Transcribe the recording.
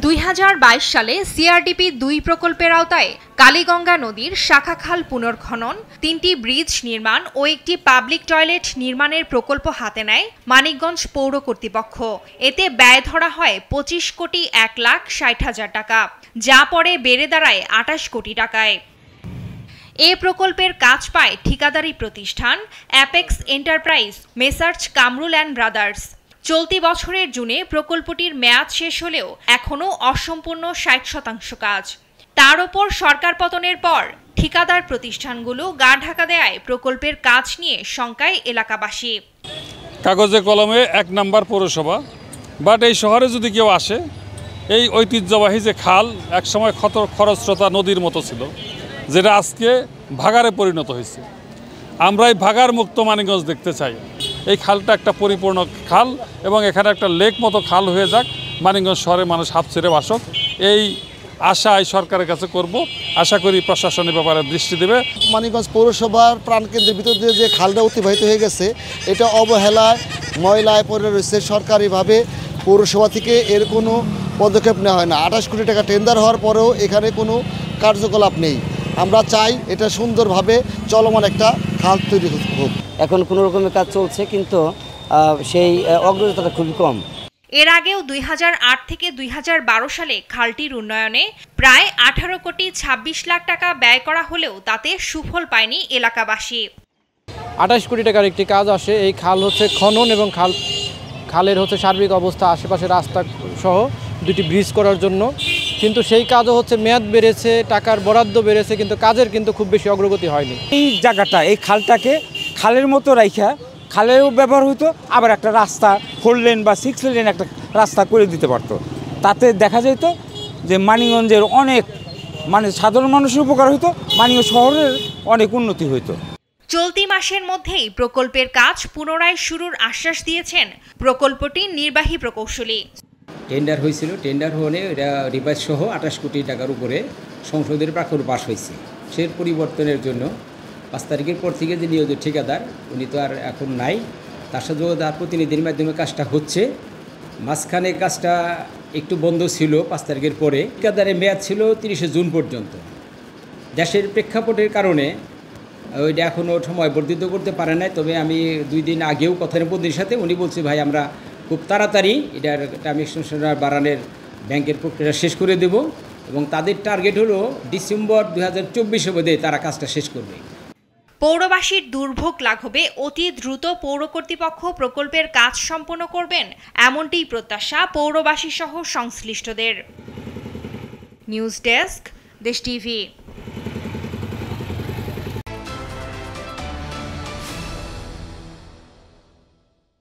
2022 সালে সিআরডিপি 2 প্রকল্পের আওতায় কালীগঙ্গা নদীর শাখা খাল পুনর্খনন, 3টি ব্রিজ নির্মাণ ও একটি পাবলিক টয়লেট নির্মাণের প্রকল্প হাতে নেয় মানিকগঞ্জ পৌর কর্তৃপক্ষ। এতে ব্যয় ধরা হয় 25,01,60,000 টাকা, যা পরে বেড়ে দাঁড়ায় 28 কোটি টাকায়। এ প্রকল্পের কাজ পায় ঠিকাদারি প্রতিষ্ঠান apex enterprise messrs Kamrul and brothers. চলতি বছরের জুনে প্রকল্পটির মেয়াদ শেষ হলেও এখনও অসম্পূর্ণ 60% কাজ। তার ওপর সরকার পতনের পর ঠিকাদার প্রতিষ্ঠানগুলো গা ঢাকা দেয় প্রকল্পের কাজ নিয়ে শঙ্কায় এলাকাবাসী। কাগজে কলমে 1 নম্বর পৌরসভা, বাট এই শহরে যদি কেউ আসে, এই ঐতিহ্যবাহী যে খাল একসময় খরস্রোতা নদীর মতো ছিল, যেটা আজকে ভাগারে পরিণত হয়েছে। আমরা এই ভাগার মুক্ত মানিকগঞ্জ দেখতে চাই। এই খালটা একটা পরিপূর্ণ খাল এবং এখানে একটা লেক মতো খাল হয়ে যাক, মানিকগঞ্জ শহরে মানুষ হাফ ছেড়ে বাসক। এই আশা এই সরকারের কাছে করব। আশা করি প্রশাসনের ব্যাপারে দৃষ্টি দেবে। মানিকগঞ্জ পৌরসভার প্রাণকেন্দ্রের ভিতর দিয়ে যে খালটা অতিবাহিত হয়ে গেছে, এটা অবহেলায় ময়লায় পড়ে রয়েছে। সরকারিভাবে পৌরসভা থেকে এর কোনো পদক্ষেপ নেওয়া হয় না। 28 কোটি টাকা টেন্ডার হওয়ার পরেও এখানে কোনো কার্যকলাপ নেই। আমরা চাই এটা সুন্দরভাবে চলমান একটা খাল তৈরি হোক। এখন কোনো রকমের কাজ চলছে, কিন্তু সেই অগ্রগতিটা খুবই কম। এর আগেও 2008 থেকে 2012 সালে খালটির উন্নয়নে প্রায় 18 কোটি 26 লাখ টাকা ব্যয় করা হলেও তাতে সুফল পায়নি এলাকাবাসী। 28 কোটি টাকার একটি কাজ আসে। এই খাল হচ্ছে খনন এবং খালের হচ্ছে সার্বিক অবস্থা, আশেপাশে রাস্তা সহ 2টি ব্রিজ করার জন্য। কিন্তু সেই কাজও হচ্ছে মেয়াদ বেড়েছে, টাকার বরাদ্দ বেড়েছে, কিন্তু কাজের কিন্তু খুব বেশি অগ্রগতি হয়নি। এই জায়গাটা, এই খালটাকে খালের মতো রাইখা খালেও ব্যবহার হতো, আবার একটা রাস্তা 4 লেন বা 6 লেন একটা রাস্তা করে দিতে পারতো। তাতে দেখা যেত যে মানিকগঞ্জের অনেক সাধারণ মানুষের উপকার হতো, মানিকগঞ্জ শহরের অনেক উন্নতি হতো। চলতি মাসের মধ্যেই প্রকল্পের কাজ পুনরায় শুরুর আশ্বাস দিয়েছেন প্রকল্পটির নির্বাহী প্রকৌশলী। টেন্ডার হয়েছিল, টেন্ডার হলে এটা রিভাইজ সহ 28 কোটি টাকার উপরে সংসদের প্রাক্ষর পাস হয়েছে। সে পরিবর্তনের জন্য 5 তারিখের পর থেকে যে নিয়োজিত ঠিকাদার, উনি তো আর এখন নাই, তার সাথে তার প্রতিনিধির মাধ্যমে কাজটা হচ্ছে। মাঝখানে কাজটা একটু বন্ধ ছিল 5 তারিখের পরে। ঠিকাদারের মেয়াদ ছিল 30 জুন পর্যন্ত। দেশের প্রেক্ষাপটের কারণে ওইটা এখনও সময় বর্ধিত করতে পারে নাই। তবে আমি 2 দিন আগেও কথার সাথে উনি বলছি, ভাই আমরা খুব তাড়াতাড়ি এটার টার্ম এক্সটেনশন বাড়ানোর ব্যাংকের প্রক্রিয়া শেষ করে দেব, এবং তাদের টার্গেট হলো ডিসেম্বর 2024 মধ্যে তারা কাজটা শেষ করবে। পৌরবাসীর দুর্ভোগ লাঘবে অতি দ্রুত পৌর কর্তৃপক্ষ প্রকল্পের কাজ সম্পন্ন করবেন, এমনটিই প্রত্যাশা পৌরবাসী সহ সংশ্লিষ্টদের। নিউজ ডেস্ক, দেশ টিভি।